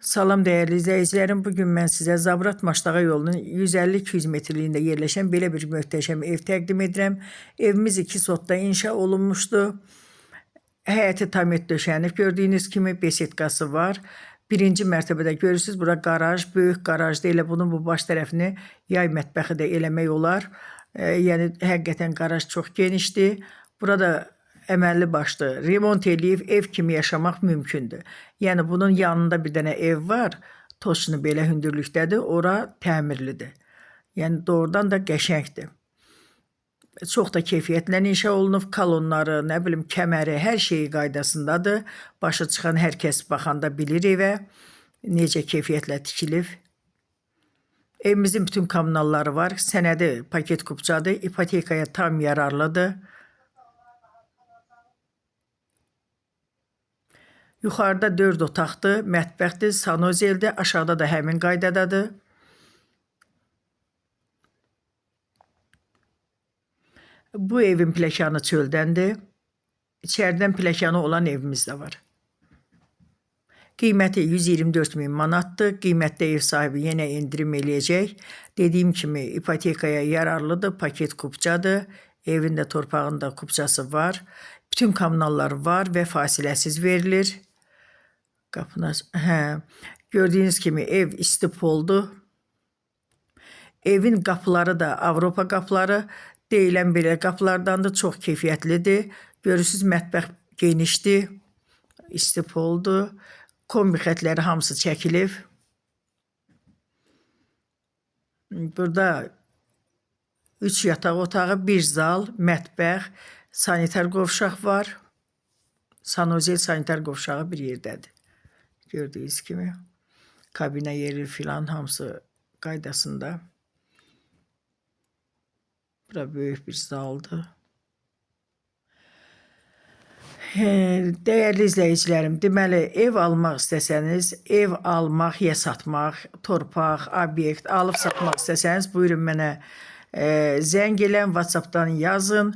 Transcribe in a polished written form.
Salam dəyərli izləyicilərim. Bugün mən sizə Zabrat Maşdağa yolunun 150-200 metrliyində yerləşən belə bir möhtəşəm ev təqdim edirəm. Evimiz 2 sotda inşa olunmuşdu. Həyəti tamet döşənib. Gördüyünüz kimi besetkası var. Birinci mərtəbədə görürsünüz, bura qaraj, böyük qarajda elə bunun bu baş tərəfini yay mətbəxi də eləmək olar. Yəni həqiqətən qaraj çox genişdir. Burada əməlli başlı remont eləyib ev kimi yaşamaq mümkündür. Yəni bunun yanında bir dənə ev var, toşunu belə hündürlükdədir, ora təmirlidir. Yəni doğrudan da qəşəngdir. Çox da keyfiyyətlə inşa olunub, kolonları, nə bilim, kəməri, hər şeyi qaydasındadır. Başı çıxan hər kəs baxanda bilir evə, necə keyfiyyətlə tikilib. Evimizin bütün kommunalları var, sənədi paket kupçadır, ipotekaya tam yararlıdır. Yuxarıda 4 otaqdır, mətbəxdir, sanozeldir, aşağıda da həmin qaydadadır. Bu evin pləkanı çöldəndir. İçəridən pləkanı olan evimiz də var. Qiyməti 124 min manatdır. Qiymətdə ev sahibi yenə endirim eləyəcək. Dediyim kimi ipotekaya yararlıdır, paket kupçadır. Evin də torpağında kupçası var. Bütün kommunallar var və fasiləsiz verilir. Qapına, gördüyünüz kimi ev istipoldur. Evin qapıları da Avropa qapıları. Deyilən belə qapılardandır, çox keyfiyyətlidir. Görürsünüz, mətbəx genişdir, istipoldur. Kombi xətləri hamısı çəkilib. Burada 3 yataq otağı, 1 zal, mətbəx, sanitar qovşaq var. Sanozel sanitar qovşağı bir yerdədir. Gördüyünüz kimi kabinə yeri filan hamısı qaydasında. Bura böyük bir zaldır. Dəyərli izləyicilərim, deməli, ev almaq istəsəniz, ev almaq, ya satmaq, torpaq, obyekt alıb satmaq istəsəniz, buyurun mənə zəng elən, WhatsAppdan yazın.